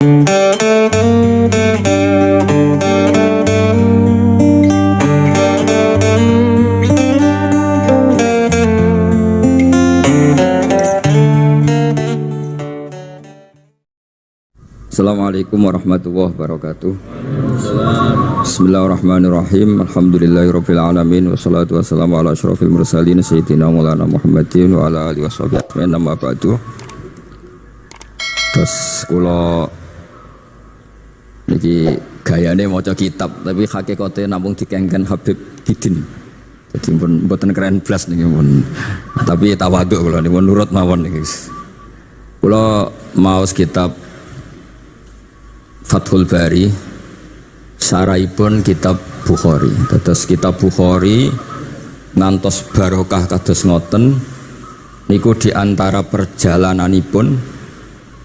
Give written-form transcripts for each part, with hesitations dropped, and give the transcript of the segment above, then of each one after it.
Assalamualaikum warahmatullahi wabarakatuh. Bismillahirrahmanirrahim. Alhamdulillahirabbil alamin wassalatu wassalamu ala asyrofil mursalin sayyidina Maulana Muhammadin wa ala alihi washabihi ajmain. Amma ba'du. Terus kula niki gayane maca kitab tapi hakikate namung dikengken Habib Hidin. Jadi mboten keren blas niki pun. Tapi tawadhu kula niku nurut mawon niki. Kula maos kitab Fathul Bari saraipun kitab Bukhari. Terus kitab Bukhari ngantos barokah kados ngoten niku diantara perjalananipun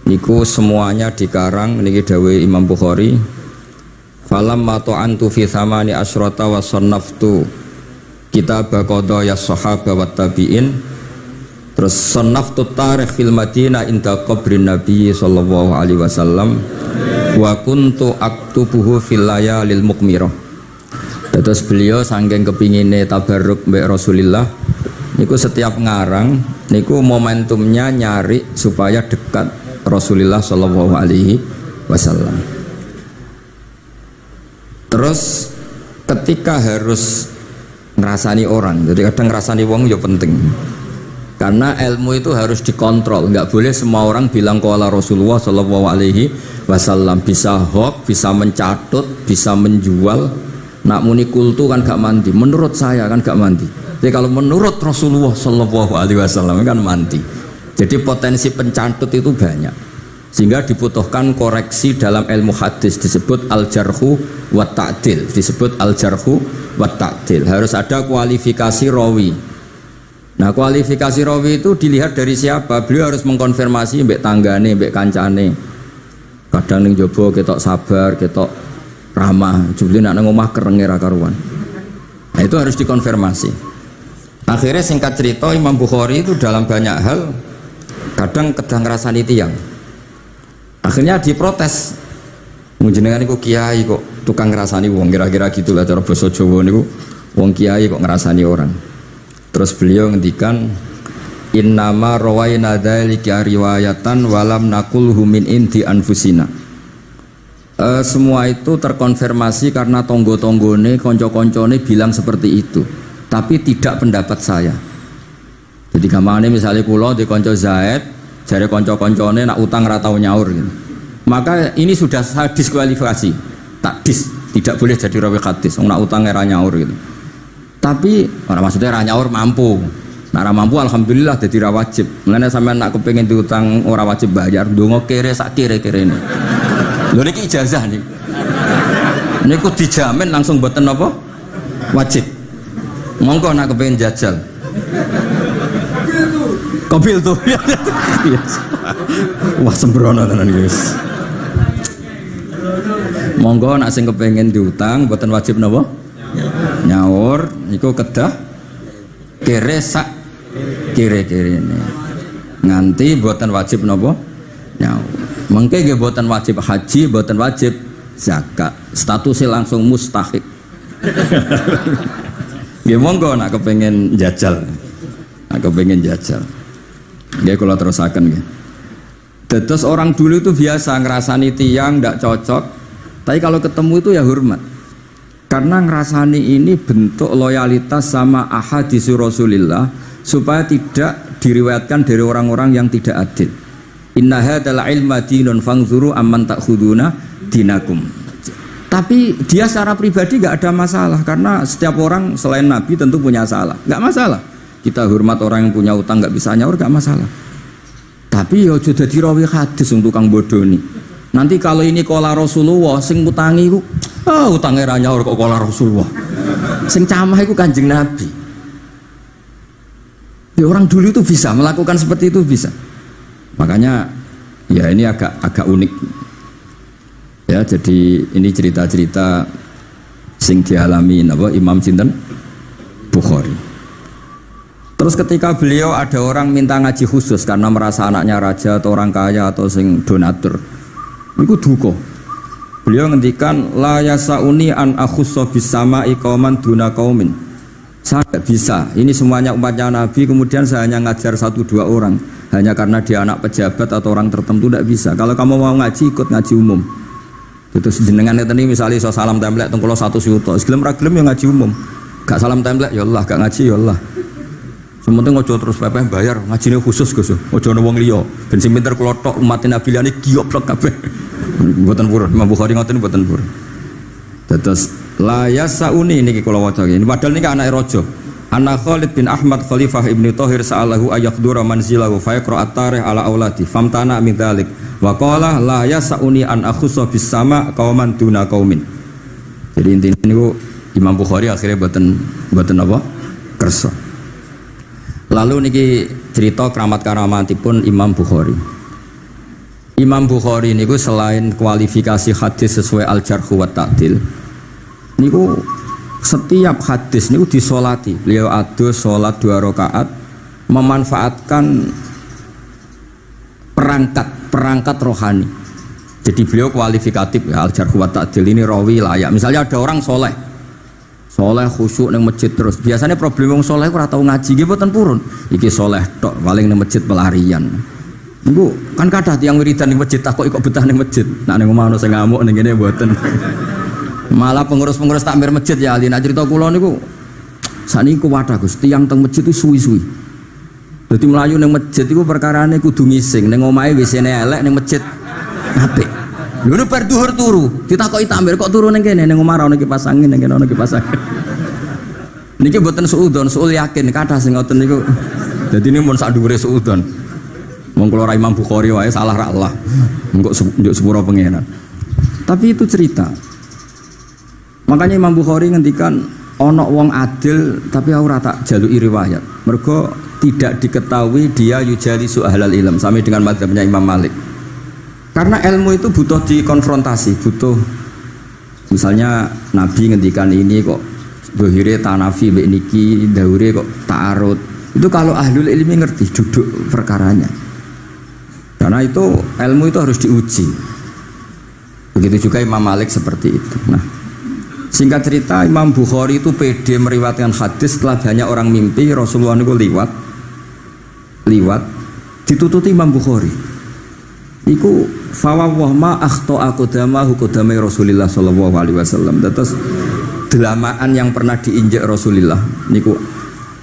niku semuanya dikarang niki dawuh Imam Bukhari. Falam matu'antu fi thamani asyrata wa sannaftu kitab qadaya sahaba wa tabi'in. Terus sannaftu tarikh fil Madinah inda qabrin Nabi sallallahu alaihi wasallam wa kuntu aktubuhu fil layalil mukmirah. Terus beliau saking kepingine tabarruk mbek Rasulillah niku setiap ngarang niku momentumnya nyari supaya dekat Rasulullah sallallahu alaihi wasallam. Terus ketika harus ngerasani orang, jadi kadang ngerasani wong ya penting. Karena ilmu itu harus dikontrol, nggak boleh semua orang bilang qala Rasulullah sallallahu alaihi wasallam, bisa hoax, bisa mencatut, bisa menjual. Nak muni kultu kan gak mandi, menurut saya kan gak mandi. Jadi kalau menurut Rasulullah sallallahu alaihi wasallam kan mandi. Jadi potensi pencatut itu banyak. Sehingga dibutuhkan koreksi dalam ilmu hadis disebut al-jarhu wa ta'dil, disebut al-jarhu wa ta'dil. Harus ada kualifikasi rawi. Nah kualifikasi rawi itu dilihat dari siapa. Beliau harus mengkonfirmasi mbek tanggane, mbek kancane. Kadang ning jaba ketok sabar, ketok ramah, jebule nek nang omah kerenge ra karuan. Nah itu harus dikonfirmasi. Akhirnya singkat cerita Imam Bukhari itu dalam banyak hal kadang kedang ngrasani tiyang. Akhirnya diprotes. Njenengan niku kiai kok tukang ngrasani wong, kira-kira gitulah cara basa Jawa niku. Wong kiai kok ngrasani orang. Terus beliau ngendikan innama rawaina dzalika riwayatan walam naqulhu min indi anfusina. Semua itu terkonfirmasi karena tonggo-tonggone, konco-koncone bilang seperti itu, tapi tidak pendapat saya. Jadi gamane misalnya kula di konco Zaid, jare konco-koncone nak utang ra tau nyaur gitu. Maka ini sudah saya diskualifikasi. Takdis, tidak boleh jadi rawi hadis. Wong nak utang ra nyaur gitu. Tapi orang maksudnya ra nyaur mampu. Nah ra mampu alhamdulillah dadi ra wajib. Mulane sampean nak kepengin diutang ora wajib bayar, ndonga kere sak kere-kerene. Lho niki ijazah nih. Niku dijamin langsung mboten apa? Wajib. Monggo nak kepengin jajal. Kobil tuh. Wah sembrono tenan guys. Monggo nak sing kepengin diutang mboten wajib napa? Nyaur niku kedah kere sak kere-kere ini nganti buatan wajib nopo nyaur. Mengke nggih buatan wajib haji, buatan wajib zakat, statusnya langsung mustahik. Nggih monggo nak kepengen jajal, nak kepengen jajal. Nggih kula terusaken nggih. Terus orang dulu itu biasa ngerasani tiang ndak cocok, tapi kalau ketemu itu ya hormat. Karena ngerasani ini bentuk loyalitas sama ahadits Rasulillah supaya tidak diriwayatkan dari orang-orang yang tidak adil. Inna hadzal ilma dinun fangzuru amman ta'khuduna dinakum. Tapi dia secara pribadi nggak ada masalah karena setiap orang selain Nabi tentu punya salah, nggak masalah. Kita hormat orang yang punya utang nggak bisa nyaur nggak masalah. Tapi ya sudah dirawi hadis untuk kang bodoni. Nanti kalau ini kola Rasulullah sing utangi ku utangnya ra nyaur kok kola Rasulullah. Sing camah iku Kanjeng Nabi. Ya orang dulu itu bisa melakukan seperti itu bisa. Makanya ya ini agak unik. Ya jadi ini cerita-cerita sing dialami napa Imam Sinten Bukhari. Terus ketika beliau ada orang minta ngaji khusus karena merasa anaknya raja atau orang kaya atau sing donatur. Niku duka. Beliau ngendikan la yasauni an akhussa bisama'i qauman duna qaumin. Saya tidak bisa. Ini semuanya umatnya Nabi, kemudian saya hanya ngajar 1-2 orang hanya karena dia anak pejabat atau orang tertentu, tidak bisa. Kalau kamu mau ngaji, ikut ngaji umum. Terus jenengan ini misalnya so salam template teng kula 1 juta. Gelem ra gelem ya ngaji umum. Gak salam template ya Allah, gak ngaji ya Allah. Sementing ojo terus pepeh bayar, ngajine khusus Gus. Ojo ana wong liya. Ben sing pinter kula tok umat Nabi liyane gioplok kabeh. Mboten purun, Imam Bukhari ngoten mboten purun. Dados la yasauni niki kula waca iki. Padahal niki anake raja. Anna Khalid bin Ahmad Khalifah Ibnu Thahir sa'alahu ayaqdura manzilahu fa yaqra at-tarikh ala auladi famtana min dzalik wa qala la yasauni an akhussa bis sama qauman duna qaumin. Jadi intinya niku Imam Bukhari akhirnya boten apa? Kersa. Lalu niki cerita keramat-keramatipun Imam Bukhari. Imam Bukhari niku selain kualifikasi hadis sesuai al-jarh wa ta'dil, niku setiap hadis niku disolati. Beliau adus sholat 2 rakaat, memanfaatkan perangkat rohani. Jadi beliau kualifikatif ya, al-jarh wa ta'dil ini rawi layak. Misalnya ada orang soleh khusyuk nang masjid terus. Biasanya problem wong soleh ora tau ngaji nggih mboten purun. Iki soleh tok paling nang masjid pelarian. Niku kan kathah tiyang wiridan ning masjid tak kok betah ning masjid. Nek ning omah ono sing ngamuk ning kene mboten. Malah pengurus-pengurus takmir masjid ya ali nak cerita kula niku sakniki kuwathah Gus, tiyang teng masjid itu suwi-suwi. Dadi mlayu ning masjid iku perkarane kudu ngising, ning omahe WC-ne elek ning masjid apik. Lho nek bar dhuwur turu, ditakoki takmir kok turu ning kene ning omah ora ono kipas angin, ning kene ono kipas angin. Niki mboten suudzon, suul yakin kathah sing ngoten niku. Dadi ini mun sak dhuwure suudzon. Wong kula ora Imam Bukhari wae salah ra Allah. Engko njuk sepuro pengenan. Tapi itu cerita. Makanya Imam Bukhari ngendikan ono wong adil tapi ora tak jaluki riwayat. Mergo tidak diketahui dia yujalisu ahlal ilm sampai dengan madzhabnya Imam Malik. Karena ilmu itu butuh dikonfrontasi, butuh misalnya Nabi ngendikan ini kok dohire tanafi mbek niki daure kok ta'arud. Itu kalau ahlul ilmi ngerti duduk perkaranya. Karena itu ilmu itu harus diuji. Begitu juga Imam Malik seperti itu. Nah, singkat cerita Imam Bukhari itu pede meriwayatkan hadis setelah banyak orang mimpi Rasulullah itu liwat ditututi Imam Bukhari. Iku fawwah ma akhta aqdamahu qadamai Rasulullah sallallahu alaihi wasallam. Terus delamaan yang pernah diinjak Rasulullah niku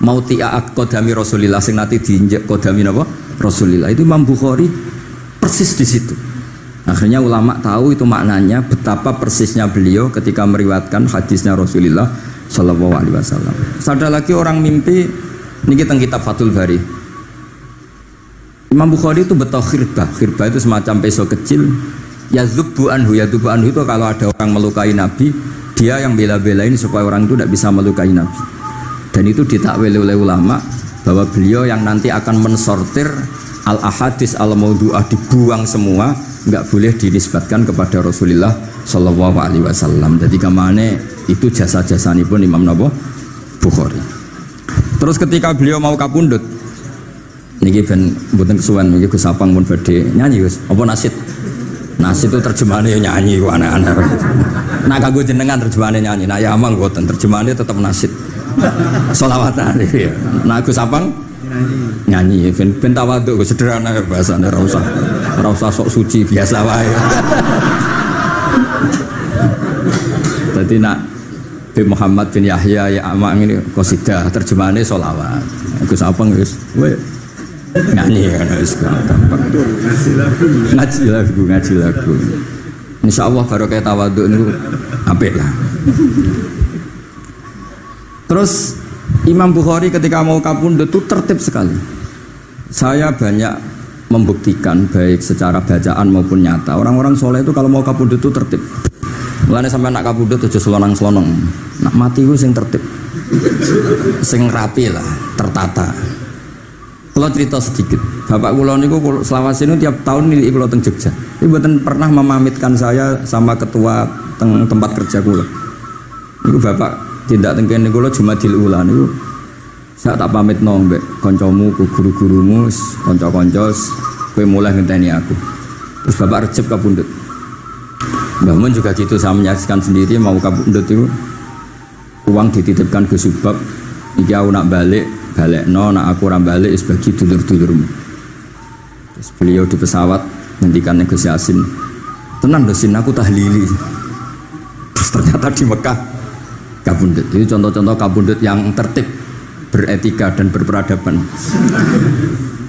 mautia aqdami Rasulullah sing nate diinjak qadami napa Rasulullah. Itu Imam Bukhari persis di situ. Akhirnya ulama tahu itu maknanya betapa persisnya beliau ketika meriwayatkan hadisnya Rasulullah sallallahu alaihi wasallam. Ada lagi orang mimpi niki teng kitab Fathul Bari. Imam Bukhari itu betul khirbah itu semacam peso kecil. Yadzubu anhu itu kalau ada orang melukai Nabi, dia yang bela-belain supaya orang itu tidak bisa melukai Nabi. Dan itu ditakwil oleh ulama bahwa beliau yang nanti akan mensortir al-ahadis al-maudu'ah, dibuang semua, nggak boleh dinisbatkan kepada Rasulullah sallallahu alaihi wasallam. Jadi kemana itu jasa-jasanya pun Imam Bukhari. Terus ketika beliau mau kapundhut, niki ben mboten kesuwen niki Gus Sapang pun badhe nyanyi Gus. Apa nasid? Nasid itu terjemahannya nyanyi ku anak-anak. Nah kanggo jenengan terjemahannya nyanyi. Nah ya amang mboten terjemahannya tetap nasid. Sholawatan ya. Nah Gus Sapang nyanyi ben tawadhu sederhana bahasane ora usah sok suci biasa wae. Dadi nak bin Muhammad bin Yahya ya amang ini qasidah terjemahannya sholawat. Gus Sapang wis nyanyi kan wis gampang. Ngaji lagu. Insyaallah barokah tawadhu niku apik lah. Terus Imam Bukhari ketika mau kapundhut itu tertib sekali. Saya banyak membuktikan baik secara bacaan maupun nyata. Orang-orang soleh itu kalau mau kapundhut itu tertib. Mulane sampai nak kapundhut aja selonang-selonong. Nak mati ku sing tertib. Sing rapi lah, tertata. Kalau cerita sedikit, bapak kula niku selawase niku tiap tahun nilai kula teng Jogja. Iku mboten pernah memamitkan saya sama ketua tempat kerja kula. Niku bapak tindak teng kene kula Jumadil Ula niku saya tak pamit nang mbek kancamu, guru-gurumu, kanca-kanca kowe mulai ngenteni aku. Terus bapak Recep kapundhut. Mbah Mun juga gitu, saya menyaksikan sendiri mau kabundut itu uang dititipkan ke Subab, iki aku nak balik no, nak aku ora balik wis bagi dulur-dulurmu. Terus beliau di pesawat ngendikan Gus Yasin, tenang dosin aku tahlili. Terus ternyata di Mekah kabundut. Ini contoh-contoh kabundut yang tertib, beretika dan berperadaban.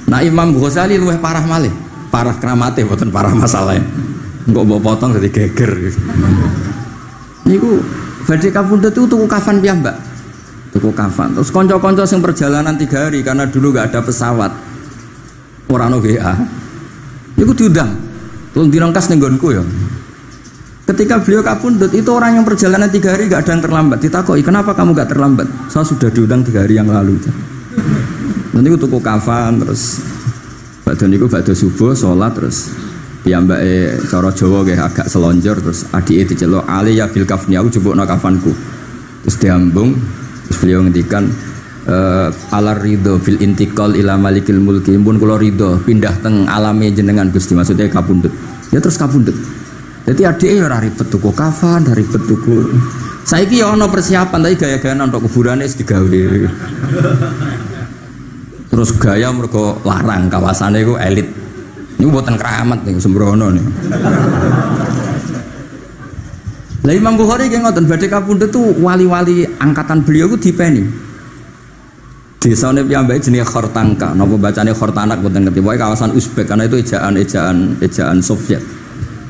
Nah Imam Ghazali luwih parah malih, parah keramate boten parah masalahnya. Enggak bawa potong jadi geger. Niku badhe kabundut itu tuku kafan piyambak. Tuku kafan. Terus kanca-kanca sing perjalanan 3 hari karena dulu enggak ada pesawat. Ora ono WA. Niku diundang. Tolong dirangkas ning nggonku ya. Ketika beliau kabundut itu orang yang perjalanan 3 hari enggak ada yang terlambat. Ditakoki, "Kenapa kamu enggak terlambat?" "Saya sudah diundang 3 hari yang lalu." Nanti aku tuku kafan terus badhe subuh salat terus piyambake cara Jawa nggih agak selonjor terus adike diceluk ali ya bil kafni aku jupukno kafanku. Terus diambung terus beliau ngendikan alar ridho bil intiqal ila malikil mulki pun kula ridho pindah teng alame jenengan Gusti maksudnya kabundut. Ya terus kabundut. Jadi adike ya ora ribet tuku kafan, ora ribet tuku. Saiki ya ana persiapan tapi gaya-gayaan untuk kuburane wis digawe. Terus gaya mergo larang kawasane iku elit. Niku mboten keramat niku sembrono niku. Lah Imam Bukhari nggih ngoten badhe kabundut tuh wali-wali angkatan beliau ku dipeni. Desane piyambake jenenge Khortangka, napa bacane Khortanak mboten ngerti. Pokoke kawasan Uzbek karena itu ejaan Soviet.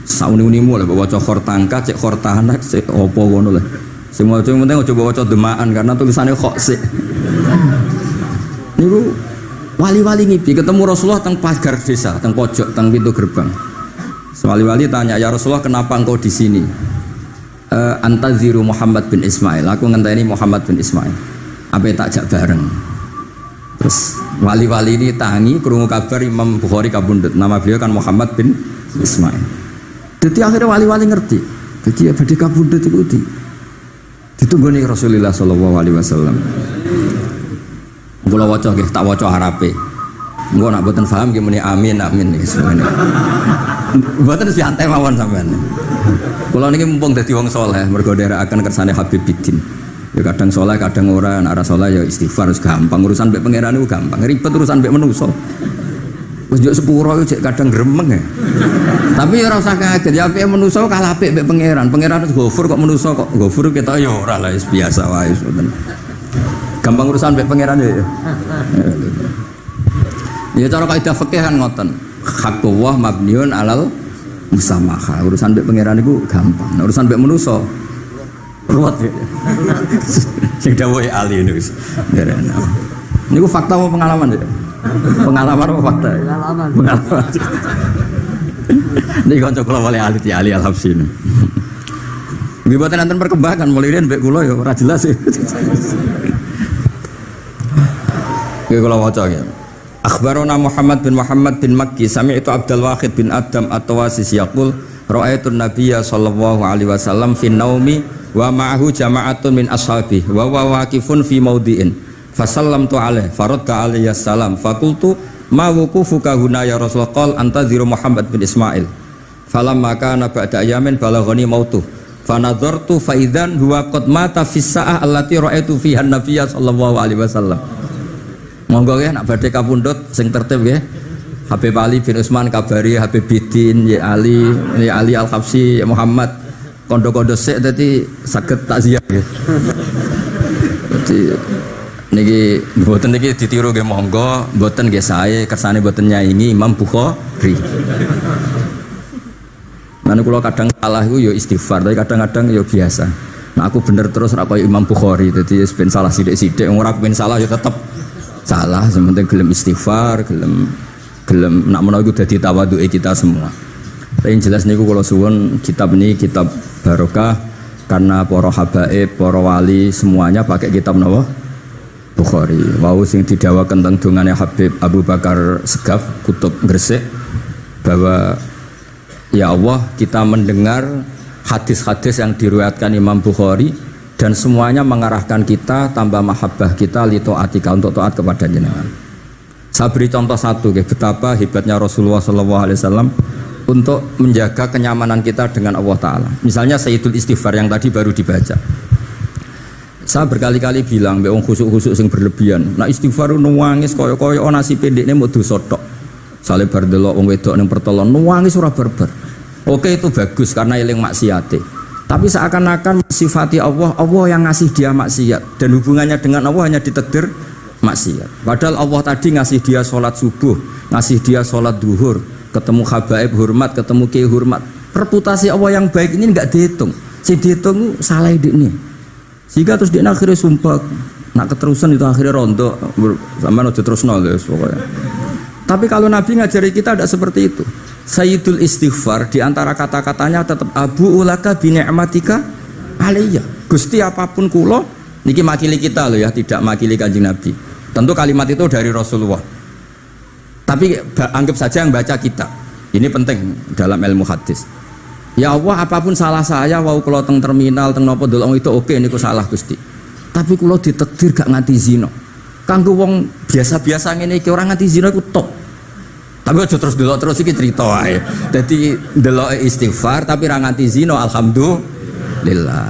Sauni-unimu lah waca Khortangka, cek Khortanak, cek opo ngono lah. Sing maca penting aja waca demaan karena tulisannya kok sik. Niku wali-wali ngipi ketemu Rasulullah teng pagar desa, teng pojok, teng pintu gerbang. Wali-wali tanya, "Ya Rasulullah, kenapa engkau di sini?" "Antaziru Muhammad bin Ismail." Aku ngenteni Muhammad bin Ismail. Apa tak jak bareng. Terus wali-wali ini tangi krungu kabar Imam Bukhari kabundut. Nama beliau kan Muhammad bin Ismail. Jadi akhirnya wali-wali ngerti. Jadi ya badhe kabundut itu ditunggoni Rasulullah sallallahu alaihi wasallam. Kula waca nggih, tak waca Arabe. Engko nak mboten paham nggih muni amin nggih semene. Mboten santai mawon sampean. Kula niki mumpung dadi wong saleh mergo nderekaken kersane Habib Bidin. Ya kadang saleh kadang ora, nek ora saleh ya istighfar wis gampang. Urusan mbek pangeran niku gampang. Ribet urusan mbek manusa. Wis njuk sepuro iku cek kadang gremeng ya. Tapi ora usah kaget ya apike manusa kalah apik mbek pangeran. Pangeran wis ghafur kok manusa kok ghafur ketok ya ora lah wis biasa wae ngoten. Gampang urusan mbek pangeran ya. Ya cara kaidah fikih kan ngoten. Haqqullah mabniun alal musamaha. Urusan mbek pangeran iku gampang. Urusan mbek manusa ruwet ya. Sing dawuhe ali niku wis. Niku fakta apa pengalaman ya? Pengalaman apa fakta? Pengalaman. Niki kanca kula wali Ali Al-Habsyi. Nggih boten enten perkembangan mulai mbek kula ya ora jelas ya. Nggih kula waca ya. Akhbarana Muhammad bin Makki sami'tu Abdul Wahid bin Adam At-Tawasis yaqul ra'aitu an-nabiyya sallallahu alaihi wasallam fi naumi wa ma'ahu jama'atun min ashabi wa waqifun fi mawdi'in fasallamtu alaihi faradda alayya salam faqultu ma wuqufuka huna ya Rasulullah qala antaziru Muhammad bin Ismail falamma kana ba'da ayamin balaghani mautu fanadhartu fa idzan huwa qad mata fi sa'ah allati ra'aitu fiha an-nabiyya sallallahu alaihi wasallam. Monggo nggih nak badhe kapundhut sing tertib nggih. Habib Ali bin Utsman kabari Habib Bidin ya Ali Al-Habsyi ya Muhammad kondo-kondo sik dadi saged takziah nggih. Dadi niki mboten niki ditiru nggih monggo, mboten nggih sae kersane mboten nyaingi Imam Bukhari. Lan kula kadang salah iku ya istighfar, tapi kadang-kadang ya biasa. Nah aku bener terus ora kaya Imam Bukhari, dadi wis ben salah sithik-sithik, ora ben salah ya tetep salah, sementing gelem istighfar, gelem nak menawa iku dadi tawadhuke kita semua. Tapi yang jelas niku kula suwun kitab ini kitab barokah karena para habaib, para wali semuanya pakai kitab napa? Bukhari. Wau sing didhawaken teng dongane Habib Abu Bakar Segaf Kutub Gresik bahwa ya Allah kita mendengar hadis-hadis yang diriwayatkan Imam Bukhari dan semuanya mengarahkan kita tambah mahabbah kita li taatika untuk taat kepada jenengan. Saya beri contoh satu, betapa hebatnya Rasulullah SAW untuk menjaga kenyamanan kita dengan Allah Ta'ala. Misalnya Sayyidul Istighfar yang tadi baru dibaca. Saya berkali-kali bilang mbek wong khusuk-khusuk sing berlebihan. Nah istighfar nuwangis kaya-kaya nasi pendekne mau dosa tok. Sale bar delok wong wedok ning pertolon nuwangis ora barbar. Oke itu bagus karena eling maksiate. Tapi seakan-akan sifati Allah, Allah yang ngasih dia maksiat dan hubungannya dengan Allah hanya ditakdir maksiat. Padahal Allah tadi ngasih dia sholat subuh, ngasih dia sholat duhur, ketemu habaib hormat, ketemu kiai hormat. Reputasi Allah yang baik ini enggak dihitung. Si dihitung salah ini. Sehingga terus dia akhirnya sumpah, nak keterusan itu akhirnya rondo, sama aja terus nulis pokoknya. Tapi kalau Nabi ngajari kita tidak seperti itu. Sayyidul Istighfar di antara kata-katanya tetap Abu ulaka bi ni'matika alayya. Gusti apapun kula niki makili kita loh ya, tidak makili Kanjeng Nabi. Tentu kalimat itu dari Rasulullah. Tapi anggap saja yang baca kita. Ini penting dalam ilmu hadis. Ya Allah apapun salah saya wau kula teng terminal teng napa delok itu oke niku salah Gusti. Tapi kula ditakdir gak nganti zina. Kanggo wong biasa-biasa ngene iki ora nganti zina iku top. Tapi aja terus delok terus iki cerita wae. Dadi delok istighfar tapi ra nganti zina alhamdulillah.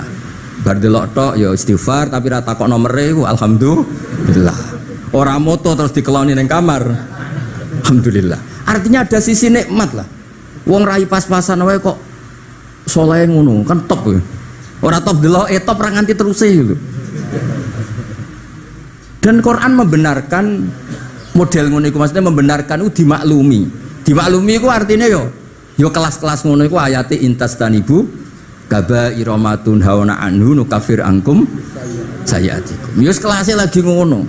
Bar delok tok ya istighfar tapi ra takok nomere iku alhamdulillah. Ora moto terus dikeloni ning kamar. Alhamdulillah. Artinya ada sisi nikmat lah. Wong rai pas-pasan wae kok saleh ngono kan top ya. Ora top delok top ra nganti terus gitu. Dan Quran membenarkan model ngono iku, maksudnya membenarkan itu dimaklumi. Dimaklumi iku artinya yo kelas-kelas ngono iku ayate intastanibu kabaira ma tunhauna anhu nukafir angkum sayatikum. Yo kelasnya lagi ngono.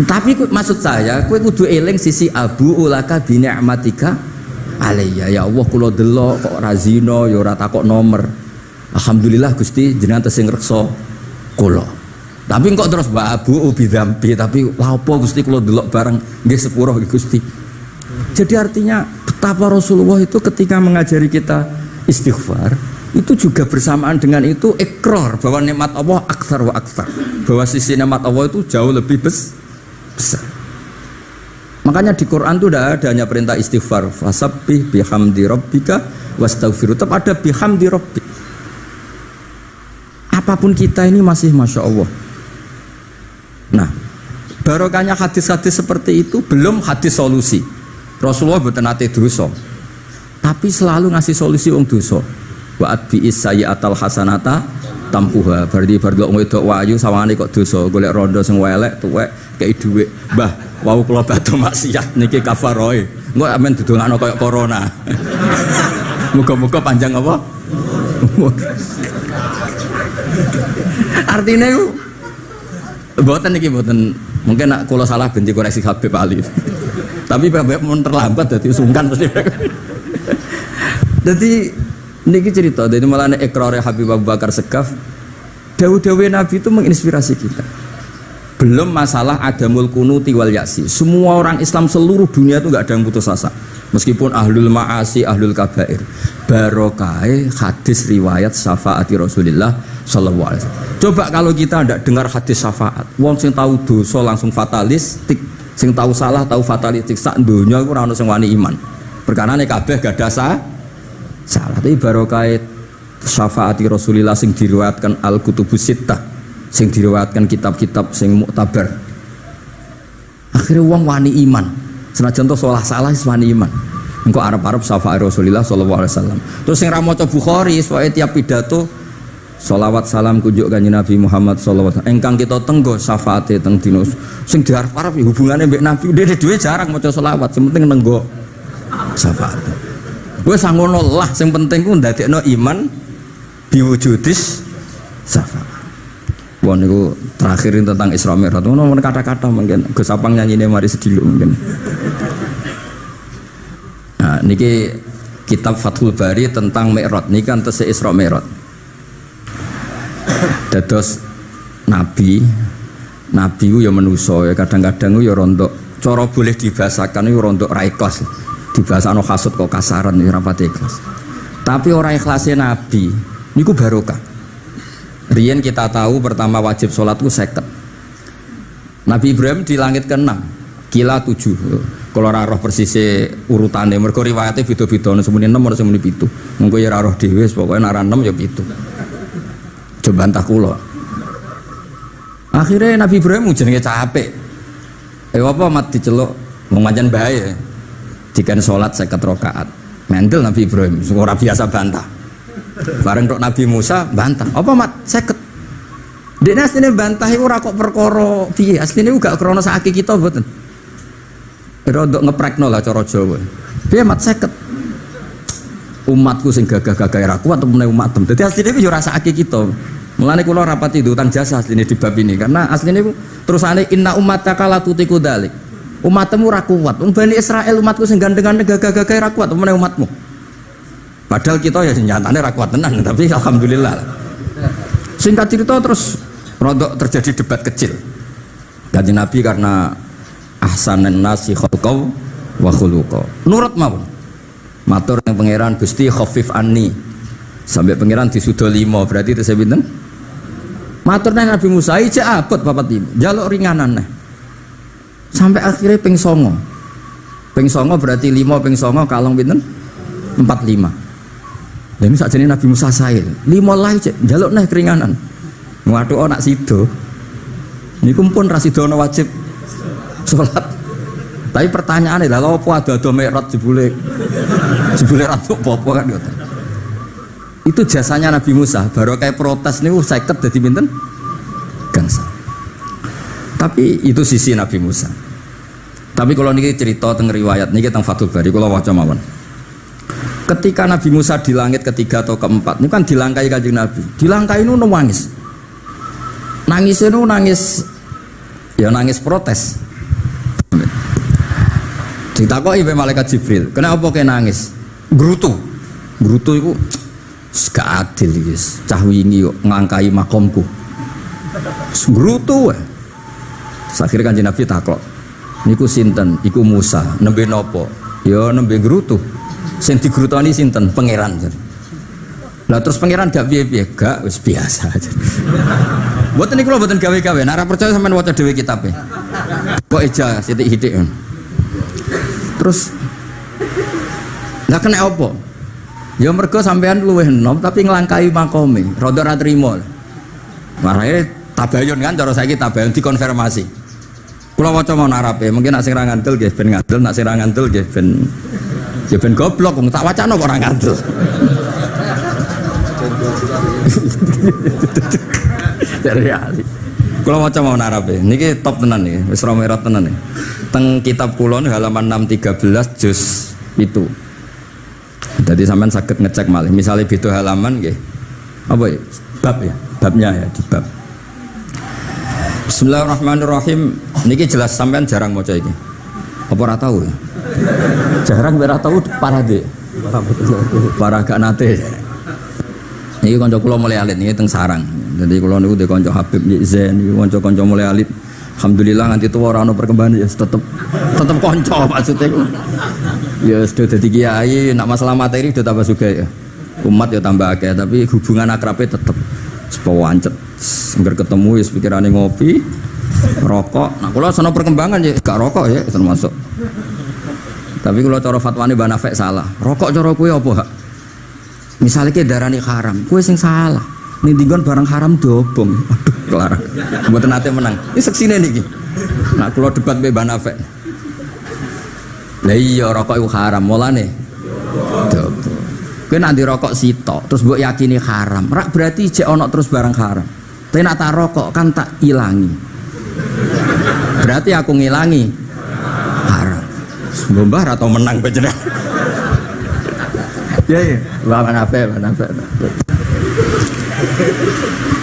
Tapi maksud saya kowe kudu eling sisi abu ulaka bi ni'matika alayya. Ya Allah kula delok kok ora zina ya ora takok nomor. Alhamdulillah Gusti jenengan tesih ngreksa kula. Tapi kok terus Abu ubi dzambi tapi lha apa Gusti kula delok bareng nggih sepuro Gusti. Jadi artinya betapa Rasulullah itu ketika mengajari kita istighfar itu juga bersamaan dengan itu ikrar bahwa nikmat Allah aktsar wa aktsar. Bahwa sisi nikmat Allah itu jauh lebih besar. Makanya di Quran itu tidak ada hanya perintah istighfar. Fasabbih bihamdi rabbika wastaghfiru. Tetap ada bihamdi rabbik. Apapun kita ini masih Masya Allah. Nah, barokahnya hadis-hadis seperti itu belum hadis solusi. Rasulullah mboten nate dosa. Tapi selalu ngasih solusi wong dosa. Wa atbi'is sayyi'atal hasanata tampuha. Berarti bar wong wedok wayu sawangane kok dosa, golek rondo sing elek tuwek kei dhuwit. Mbah, wau kula badhe maksiat niki kafaroe. Engko amen didongakno kaya corona. Muga-muga panjang apa? Artinya itu mboten niki mboten mungkin nak kula salah ben dikoreksi Habib Ali. Tapi Habib mun terlambat dadi sungkan mesti. Dadi niki cerita dadi malah nek ikrare Habib Abu Bakar Segaf dawuh-dawuh Nabi itu menginspirasi kita. Belum masalah adamul kunuti wal yasi. Semua orang Islam seluruh dunia itu enggak ada yang putus asa. Meskipun ahlul ma'asi, ahlul kabair. Barokai hadis riwayat syafaati Rasulullah sallallahu alaihi wasallam. Coba kalau kita tidak dengar hadis syafaat, wong sing tahu dosa langsung fatalistik, sing tahu salah tahu fatalistik, sak donya iku ora ono sing wani iman. Perkarane kabeh gak ada salah. Tapi barokai syafaati Rasulullah sing diriwayatkan Al-Kutubus Sittah, sing diriwayatkan kitab-kitab sing muktabar. Akhirnya wong wani iman. Senajan to salah wis wani iman. Engko arep-arep syafaat Rasulullah sallallahu alaihi wasallam. Terus sing ra maca Bukhari soal tiap pidato sholawat salam kunjuk kanjeng Nabi Muhammad sallallahu alaihi wasallam. Engkang kita tenggo syafaate teng dina sing diarep-arep hubungane mbek Nabi dhewe jarang maca sholawat, sing penting nenggo syafaat. Wis ngono lah, sing penting ku ndadekno iman biwujudis syafaat. Wah niku terakhirin tentang Isra Mi'raj. Ngono kata-kata mungkin Gus Apang nyanyine mari sediluk mungkin. Nah, niki kitab Fathul Bari tentang Mi'raj niki kan tesih Isra Mi'raj. Dados nabi ku ya manusa ya kadang-kadang ku ya rontok cara boleh dibahasakan ku rontok ra ikhlas. Dibahasano hasud kok kasaran ya ora pati ikhlas. Tapi ora ikhlase nabi niku barokah. Riyen kita tahu pertama wajib sholat itu 50. Nabi Ibrahim di langit ke-6 kila 7. Kalau ora roh persise urutane mergo riwayate beda-beda ana semene 6 ana semene 7. Mengko ya ora roh dhewe pokoke nek ora 6 ya 7. Coba bantah kula. Akhirnya Nabi Ibrahim jenenge capek. Apa mat diceluk wong pancen bae. Dikan salat 50 rakaat. Mendel Nabi Ibrahim ora biasa bantah. Bareng tok Nabi Musa bantah. Apa mat 50? Dekne asline bantah iku ora kok perkara piye. Asline gak krana sakake kita mboten. Rodok ngeprekno lah cara Jawa. Piye mat 50. Umatku sing gagah-gagah ra kuat temene umatem. Dadi asline iku yo rasake kita. Mulane kula rapati utang jasa asline di bab ini karena asline iku terusane inna ummataka la tutiku dzalik. Umatmu ra kuat. Wong Bani Israil umatku sing gandengan gagah-gagah ra kuat temene umatmu. Padahal kita ya nyatane ra kuat tenan tapi alhamdulillah. Singkat cerita terus rodok terjadi debat kecil. Kanjeng Nabi karena ahsanan nasi khalqau wa khuluqa. Nurut mawon. Matur yang pangeran Gusti khafif anni. Sampai pangeran disudo 5 berarti itu pinten? Matur nang Nabi Musa iki abot papat 5. Njaluk ringanan neh. Sampai akhirnya ping 9. Ping 9 berarti 5 ping 9 kalong pinten? 45. Lah sakjane Nabi Musa sae 5 lah cek njaluk neh keringanan. Waduh anak sido. Niku pun ra sido wajib sholat. Tapi pertanyaannya lah, apa ada Mi'raj jebule ratu apa kan gitu. Itu jasanya Nabi Musa. Baru kayak protes nih, 50 jadi pinten gangsa. Tapi itu sisi Nabi Musa. Tapi kalau niki cerita tentang riwayat niki tentang Fathul Bari, kalau waca mawon. Ketika Nabi Musa di langit ketiga atau keempat, ini kan dilangkai kanjeng Nabi. Dilangkai itu nangis. Nangis itu nangis protes. Ditakoki pe malaikat Jibril, kenapa kok nangis? Grutu iku gak adil iki, cah wingi kok ngangkai makomku. Grutu wae. Akhire Kanjeng Nabi takok, niku sinten? Iku Musa, nembe napa? Ya nembe grutu. Sing digrutoni sinten? Pangeran. Lah terus pangeran gak piye-piye, gak wis biasa aja. Mboten niku lho mboten gawe-gawe, nek ora percaya sampean waca dhewe kitabe. Kok eja sithik-sithik. Terus lah kena apa? Ya mergo sampean luwih enom tapi nglangkai makome, rada ra trimo. Marane tabayun kan cara saiki tabayun dikonfirmasi. Kula waca mon Arabe, mungkin nek sing ra ngandel nggih ben ngandel, nek sing ra ngandel nggih ben goblok wong tak wacana kok ora ngandel. Dari ali. Kula waca mon Arabe, niki top tenan niki, wis romerat tenan niki. Teng kitab kula halaman 613 juz itu. Jadi sampean saged ngecek malih. Misalnya beda halaman nggih. Apa ya? Bab ya, babnya ya di bab. Bismillahirrahmanirrahim. Niki jelas sampean jarang maca iki. Apa ora tahu ya? Jarang ora tahu parah deh. Parah gak nate. Niki kanca kula mulai alit niki teng sarang. Jadi kula niku de kanca Habib Zain niku kanca mulai alit. Alhamdulillah nganti tuwa ora ono perkembangan ya tetep kanca maksudnya ku. Ya sudah dadi kiai, nak masalah materi udah tambah sugih ya. Umat ya tambah akeh tapi hubungan akrabnya tetep sepawancet. Engger ketemu wis pikirane ngopi, rokok. Nah kula sono perkembangan ya gak rokok ya termasuk. Tapi kula cara fatwane Mbah Nafek salah. Rokok cara kowe apa, Hak? Misale ke darani haram, kowe sing salah. Ning dinggon barang haram dobong. Aduh, kelar. Mboten nate menang. Iki seksine niki. Nah kula debat mbek Mbah Nafek. Lah iya rokok iku haram, mulane dobong. Kowe nek rokok sitok terus mbok yakini haram, rak berarti jek ana terus barang haram. Tapi nek tak rokok kan tak ilangi. Berarti aku ngilangi haram. Mbah atau menang panjenengan. Ya ya, mana apa.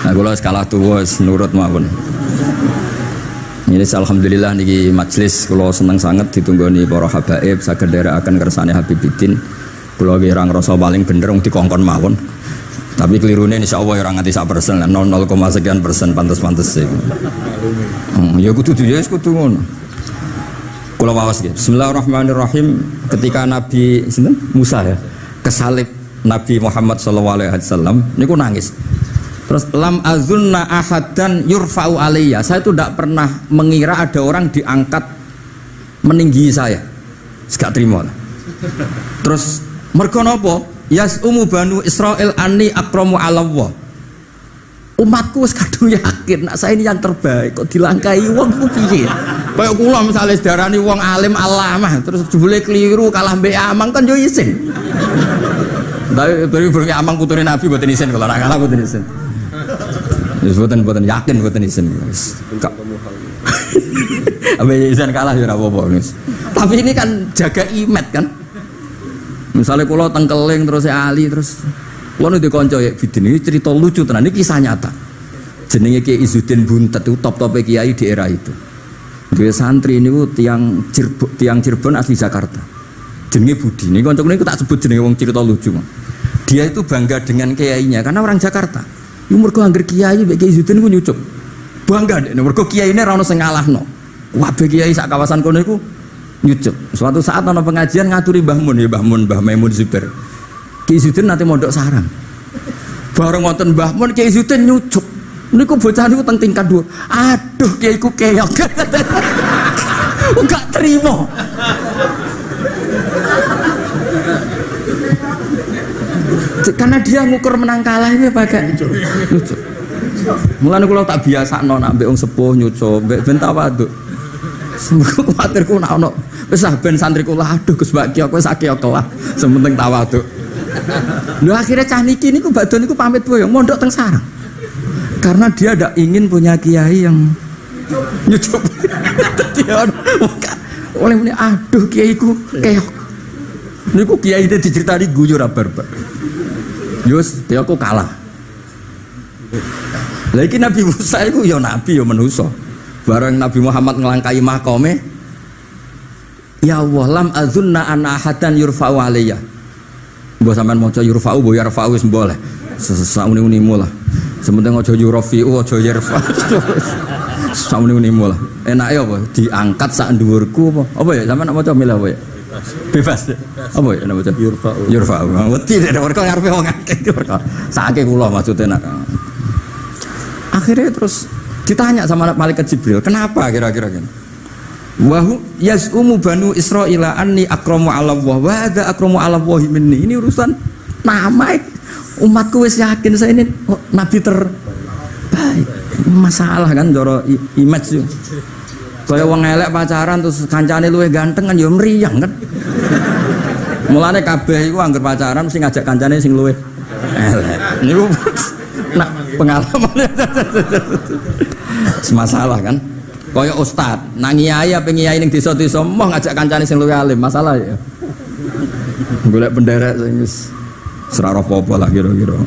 Nah kalau skala tuwa nurut mawon. Ini alhamdulillah niki majelis kula seneng sangat ditunggoni para habaib saged nderekaken kersane Habibiddin. Kula ki ora ngrasa paling bener wong dikongkon mawon. Tapi kelirune insyaallah ora nganti 1%, 0,0 sekian persen pantes-pantes iku. Ya kudu kudu ngono. Kula wawas nggih. Bismillahirrahmanirrahim. Ketika Nabi sinten? Musa ya. Kesalib Nabi Muhammad SAW niku nangis. Terus lam azunna ahadan yurfa'u alayya. Saya itu tidak pernah mengira ada orang diangkat meninggi saya. gak trimo. Terus mergo napa? Yasumu banu Israil anni akramu 'ala Allah. Umatku wis kadung yakin nek saya ini yang terbaik kok dilangkai wong ku piye? Kaya kula misale sedarani wong alim alamah terus jebule keliru kalah mbek amang kan yo isin. Tapi beri amang putune Nabi mboten isin kalau nak kalah mboten isin. Wis mboten yakin mboten isin. Abe isin kalah yo ora apa-apa. Tapi ini kan jaga imet kan. Misalnya kalau tengkeling terus Ali terus kalau di konco ya bidin ini cerita lucu tenan ini kisah nyata. Jenenge Kiai Izzuddin Buntet itu top kiai di era itu. Dia santri ini tiang Cirebon asli Jakarta. Jenenge Budi. Ini konco ini tak sebut jenenge wong cerita lucu. Dia itu bangga dengan kiainya karena orang Jakarta. Iku mergo anggere kiai mbek Kiai Izzuddin ku nyucuk. Bangga nek mergo kiai ini ra ono sing ngalahno. Kabeh kiai sak kawasan kono iku nyucuk. Suatu saat ana pengajian ngaturi Mbah Maimun Zubair. Kiai Izzuddin nanti mondok sarang. Bareng wonten Mbah Mun Kiai Izzuddin nyucuk. Niku bocah niku teng tingkat 2. Aduh kiai ku keok. Enggak terima. Karena dia ngukur menang kalah ini pakai nyucuk. Mulane kula tak biasakno nak mbek wong sepuh nyucuk, mbek ben tawaduk. Semoga kuatirku nak ono wis ben santriku lah aduh Gus Mbak Ki aku wis akeh kelah sementing tawaduk. Lho akhirnya cah niki niku badhe niku pamit boyong mondok teng sarang. Karena dia ndak ingin punya kiai yang nyucuk. Dia oleh muni aduh kiaiku keok. Niku kiai ini diceritani guyu ra barbar. Yus dia aku kalah. Lagi Nabi Musa itu ya nabi ya manusia. Bareng Nabi Muhammad ngelangkai makome, ya Allah lam azunna anna ahadan yurfa'u alayya. Mbok sampean maca yurfa'u bo yarfa'u wis boleh. Sauni-unimu lah. Sementing aja yurfi'u aja yarfa. Sauni-unimu lah. Enake apa? Diangkat sak dhuwurku apa? Apa ya sampean nak maca milih apa ya? Bebas. Apa ya nak maca yurfa'u. Yurfa'u. Wedi nek mergo ngarepe wong akeh mergo. Sakake kula maksude nak. Akhirnya terus ditanya sama malaikat Jibril, kenapa kira-kira gini? Wahu yasumu banu Israila anni akramu 'ala Allah wa hadza akramu 'ala Allah minni. Ini urusan nama umatku wis yakin saya ini nabi terbaik. Masalah kan cara image yo. Kaya wong elek pacaran terus kancane luwih ganteng kan yo mriyang kan. Mulane kabeh iku anggere pacaran mesti ngajak kancane sing luwih elek. Niku nak pengalaman semasalah kan kaya ustad nang kiai apa kiai ning desa-desa moh ngajak kancane sing luwih alim masalah ya golek penderek sing wis ora apa-apa lah kira-kira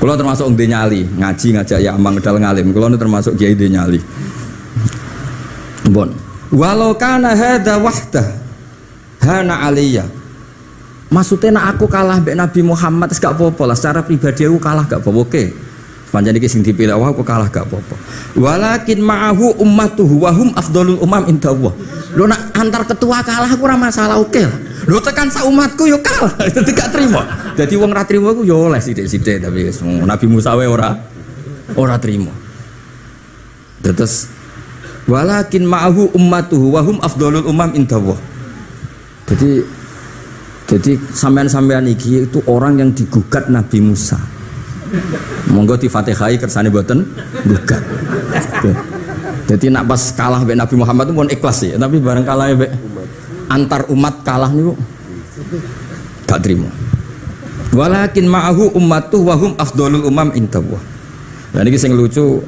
kula termasuk ndek nyali ngaji ngajak ya amang medal ngalim kula termasuk kiai ndek nyali mbon walau kana hadza wahda hana aliyya maksudnya nak aku kalah mbek Nabi Muhammad gak apa-apa lah secara pribadi aku kalah gak apa-apa oke pancen iki sing dipilih wah aku kalah gak apa-apa walakin ma'ahu ummatuhu wa hum afdhalul umam indallah lho nak antar ketua kalah aku ora masalah oke lah lho tekan sak umatku yo kalah dadi gak trimo dadi wong ra trimo aku yo oleh sithik-sithik tapi Nabi Musa wae ora trimo terus walakin ma'ahu ummatuhu wa hum afdhalul umam indallah jadi sampean-sampean iki itu orang yang digugat Nabi Musa. Monggo di Fatihai kersane mboten gugat. Jadi nak pas kalah mbek Nabi Muhammad itu pun ikhlas ya, tapi bareng kalah mbek antar umat kalah niku gak trimo. Walakin ma'ahu ummatuh wa hum afdhalul umam indallah. Lah niki sing lucu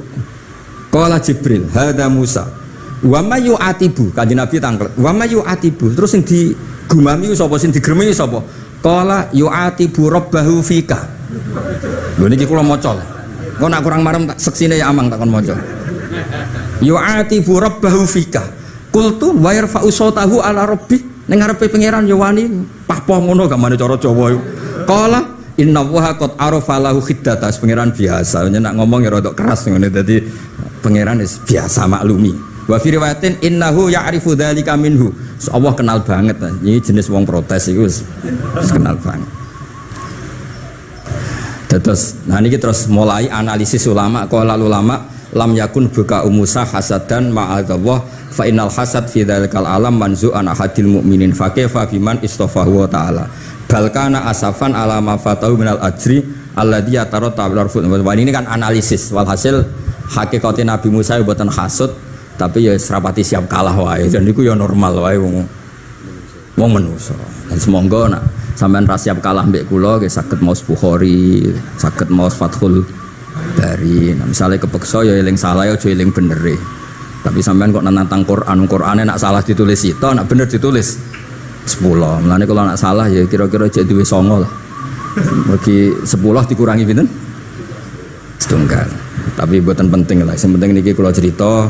qala Jibril hadza Musa wa may yu'atibu kanjeng Nabi tanglet wa may yu'atibu terus sing digumami sapa sing digremeni sapa qala yu'atibu rabbahu fika. Lho niki kula maca. Kok nak kurang marem tak seksine ya amang tak kon maca. Yu'atibu rabbahu fika. Qultu wa yarfa'u sautahu ala rabbi. Ning ngarepe pangeran yo wani pahpoh ngono gamane cara Jawa iku. Qala inna waha qad arafa lahu khiddata. Pangeran biasa nak ngomong ya rada keras ngene dadi pangeran wis biasa maklumi. Wa fi riwayatin innahu ya'rifu dzalika minhu. Allah kenal banget. Ini jenis wong protes iku wis kenal banget. Terus, nah ini terus mulai analisis ulama. Kalau ulama lam yakun buka umusa hasadan ma'adallah fa innal hasad fi dzalikal alam manzu'an ahadil mu'minin fa kaifa biman istafahu wa ta'ala bal kana asafan ala ma fatahu minal ajri alladzi yatarata bil arfud. Ini kan analisis walhasil hakikate Nabi Musa mboten hasud tapi ya serapati siap kalah wae dan niku ya normal wae wong manusa. Dan semoga nak sampean ra siap kalah mbek kula nggih saged maos Bukhari, saged maos Fathul Bari. Nah, misalnya kepeksa ya eling salah ya aja eling bener. Tapi sampean kok nantang Qur'ane nak salah ditulis itu, nak bener ditulis 10. Mulane kalau nak salah ya kira-kira jek duwe 9 lah. Mergi 10 dikurangi pinten? Setunggal. Tapi mboten penting lah. Sing penting niki kula cerita,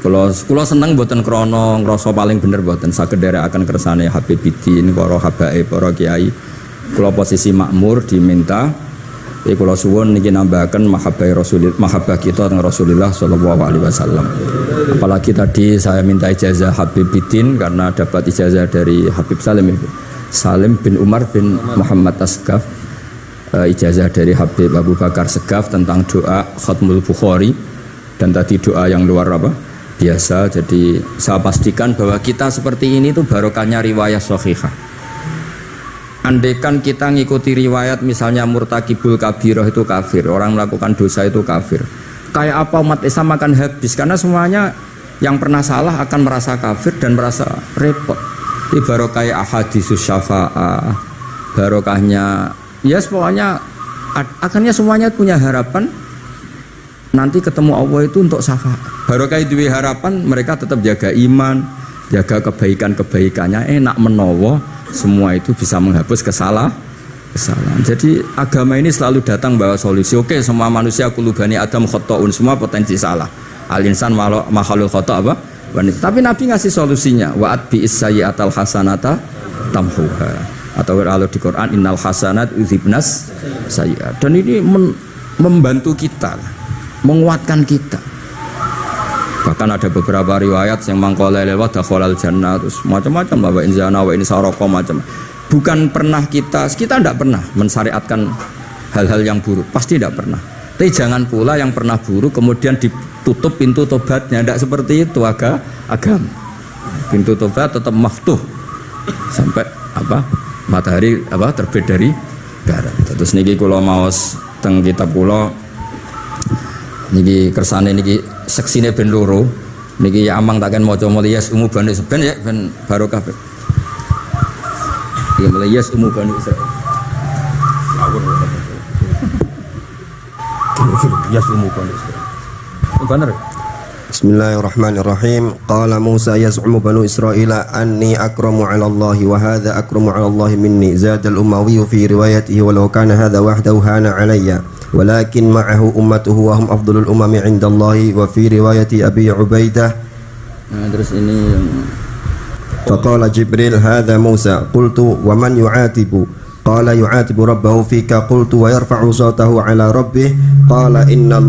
kula seneng mboten krana ngrasa paling bener mboten saged nderekaken kersane Habib Bidin, para habaib, para kiai. Kula posisi makmur diminta kula suwun niki nambahaken mahabbah kita teng Rasulullah sallallahu alaihi wasallam. Apalagi tadi saya minta ijazah Habib Bidin karena dapat ijazah dari Habib Salim bin Umar bin Muhammad Asgaf, ijazah dari Habib Abu Bakar Segaf tentang doa Khatmul Bukhari, dan tadi doa yang luar biasa. Jadi saya pastikan bahwa kita seperti ini tuh barokahnya riwayat sahihah. Andaikan kita ngikuti riwayat misalnya murtakibul kabirah itu kafir, orang melakukan dosa itu kafir, kayak apa umat Islam akan habis, karena semuanya yang pernah salah akan merasa kafir dan merasa repot. Ini barokah ahadisus syafa'ah, barokahnya ya pokoknya akhirnya semuanya punya harapan nanti ketemu Allah itu untuk syafaat. Barokah itu harapan mereka tetap jaga iman, jaga kebaikannya, enak menowo semua itu bisa menghapus kesalahan. Jadi agama ini selalu datang bawa solusi. Oke, semua manusia kulubani Adam khotoun, semua potensi salah. Al-insan makhluk khoto apa? Tapi Nabi ngasih solusinya. Wa'at bi'is sayyi'atal hasanata tamhuha. Atau kalau di Quran innal hasanat udzibnas sayyi'at. Dan ini membantu kita, menguatkan kita. Bahkan ada beberapa riwayat yang mangkola lewat dakhalal jannah, terus macam-macam bahwa inzana wa ini saroko macam. Bukan pernah kita tidak pernah mensyariatkan hal-hal yang buruk, pasti tidak pernah. Tapi jangan pula yang pernah buruk kemudian ditutup pintu tobatnya, tidak seperti itu agama. Pintu tobat tetap maftuh sampai matahari terbit dari barat. Terus niki kula maos teng kitab kula niki kersane niki seksine ben loro niki ya amang takkan maca muliyas umu bani ben ya ben barokah. Ya muliyas umu bani Israil. Yas umu bani Israil. Bener. Bismillahirrahmanirrahim. Qala Musa yaz'umu banu Israila anni akramu 'ala Allah wa hadha akramu 'ala Allah minni. Zada al-Umawi fi riwayatihi walau kana hadha wahdahu hana 'alayya. Walakin ma'ahu ummatuhu wa hum afdalul umami 'inda Allah wa fi riwayati Abi Ubaidah. Nah, terus ini Faqala Jibril hadha Musa qultu wa man yu'atibu qala yu'atibu rabbahu fika qultu wa yarfa'u sawtahu 'ala rabbih qala inna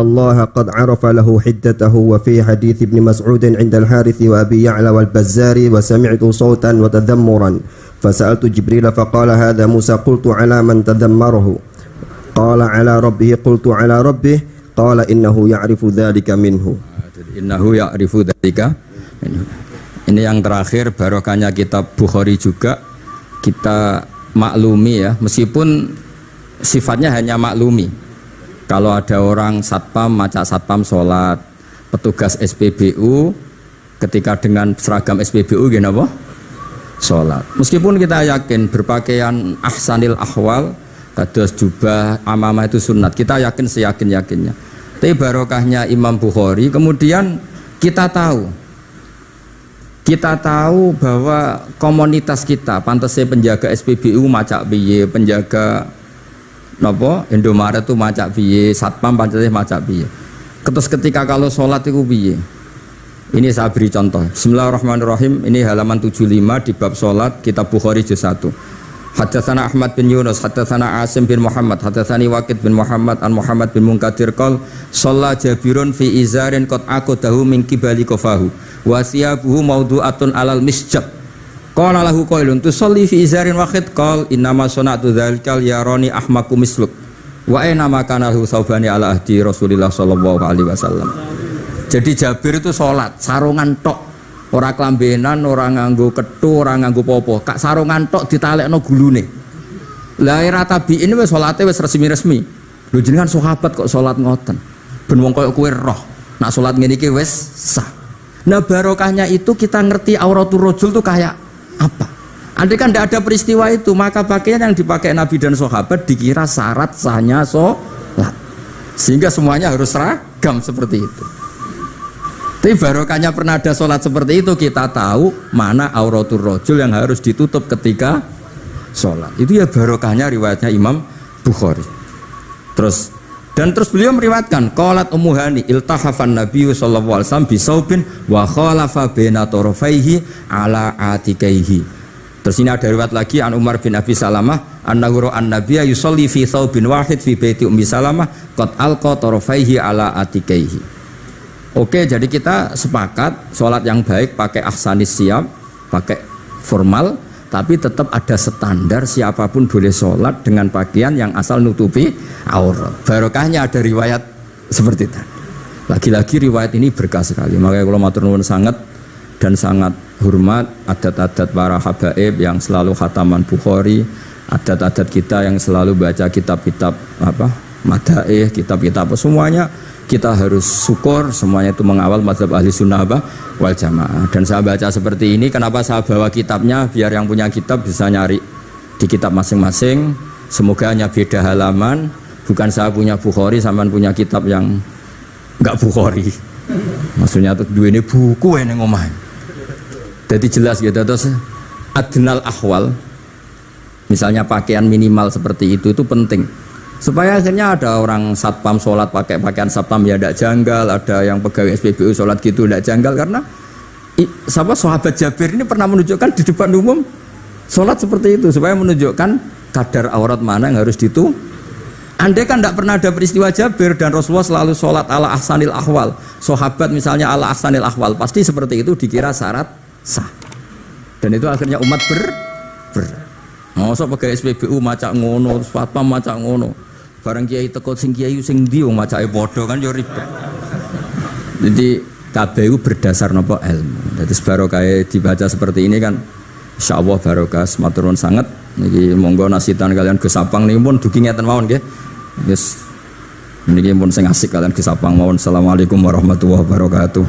Allah qad 'arafa lahu hiddatahu wa fi hadits Ibn Mas'ud 'inda al-Harith wa Abi Ya'la wal Bazzari wa sami'tu sawtan wa tadhammuran fasa'altu Jibril faqala hadha Musa qultu 'ala man tadhammarahu qala 'ala rabbih qultu 'ala rabbih qala innahu ya'rifu dhalika minhu. Innahu ya'rifu dzalika. Ini yang terakhir barokahnya kitab Bukhari juga kita maklumi ya, meskipun sifatnya hanya maklumi. Kalau ada orang satpam macak satpam sholat, petugas SPBU ketika dengan seragam SPBU gini apa? Sholat. Meskipun kita yakin berpakaian ahsanil ahwal, kados jubah, amamah itu sunat, kita yakin seyakin-yakinnya. Tapi barokahnya Imam Bukhari, kemudian kita tahu bahwa komunitas kita, pantasnya penjaga SPBU macak piye, penjaga Indomaret itu macak piye, satpam pantasnya macak piye. Terus ketika kalau sholat itu piye? Ini saya beri contoh. Bismillahirrahmanirrahim. Ini halaman 75 di bab sholat kitab Bukhari juz 1. Haddatsana Ahmad bin Yunus, haddatsana Asim bin Muhammad, haddatsani Waqid bin Muhammad an Muhammad bin Munkadir qol shalla Jabirun fi izarin qad aqadahu min qibali qafahu wa siyabuhu mawdu'atun alal misjab. Qala lahu qailun tusalli fi izarin waqid qol innama sana'tu dzalikal yarani ahmaku misluk wa aina ma kana lahu saubani ala ahdi Rasulillah sallallahu alaihi wasallam. Jadi Jabir itu sholat sarungan tok, ora kelambenan, ora nganggo kethu, ora nganggo popo, kak sarungan tok ditalekno gulune. Lah era tabi'in wis salate wis resmi-resmi. Lho jenengan sahabat kok salat ngoten. Ben wong koyo kowe roh, nak salat ngene iki wis sah. Nah barokahnya itu kita ngerti auratul rajul itu kayak apa. Andai kan tidak ada peristiwa itu, maka pakaian yang dipakai Nabi dan sahabat dikira syarat sahnya sholat, sehingga semuanya harus seragam seperti itu. Tapi barokahnya pernah ada sholat seperti itu, kita tahu mana auratul rajul yang harus ditutup ketika sholat. Itu ya barokahnya riwayatnya Imam Bukhari. Terus beliau meriwayatkan qalat Ummu Hani iltahafan Nabi sallallahu alaihi wasallam bisaubin wa khalafa baina tarafaihi ala atikaihi. Terus ini ada riwayat lagi an Umar bin Abi Salamah annahu ra'an nabiyya yusalli fi thawbin wahid fi baiti Ummi Salamah qad alqa tarafaihi ala atikaihi. Oke, jadi kita sepakat sholat yang baik pakai ahsanis siyab, pakai formal, tapi tetap ada standar siapapun boleh sholat dengan pakaian yang asal nutupi aurat. Barokahnya ada riwayat seperti itu. Lagi-lagi riwayat ini berkah sekali. Makanya kalau matur nuwun sangat dan sangat hormat adat-adat para habaib yang selalu khataman Bukhari, adat-adat kita yang selalu baca kitab-kitab madaih, kitab-kitab semuanya. Kita harus syukur semuanya itu mengawal mazhab ahli sunnah wal jamaah. Dan saya baca seperti ini, kenapa saya bawa kitabnya biar yang punya kitab bisa nyari di kitab masing-masing. Semoga hanya beda halaman, bukan saya punya Bukhari sampean punya kitab yang enggak Bukhari. Maksudnya tuh dua ini buku yang ngomah. Jadi jelas gitu. Terus adnal ahwal, misalnya pakaian minimal seperti itu penting. Supaya akhirnya ada orang satpam sholat pakai pakaian satpam ya tidak janggal, ada yang pegawai SPBU sholat gitu tidak janggal, karena sahabat Jabir ini pernah menunjukkan di depan umum sholat seperti itu supaya menunjukkan kadar aurat mana yang harus Andai kan tidak pernah ada peristiwa Jabir dan Rasulullah selalu sholat ala ahsanil ahwal, sahabat misalnya ala ahsanil ahwal, pasti seperti itu dikira syarat sah, dan itu akhirnya umat masa pegawai SPBU macak ngono, satpam macak ngono. Barang kiai teko sing kiai sing ndi wong macake padha kan yo ribet. Jadi KBU berdasar nopo ilmu. Jadi barokah dibaca seperti ini kan insyaallah barokah matur nuwun sanget. Niki monggo nasitan kalian Gus Sapang niki pun dugi ngeten mawon nggih. Wis niki pun sing asik kalian Gus Sapang mawon. Assalamualaikum warahmatullahi wabarakatuh.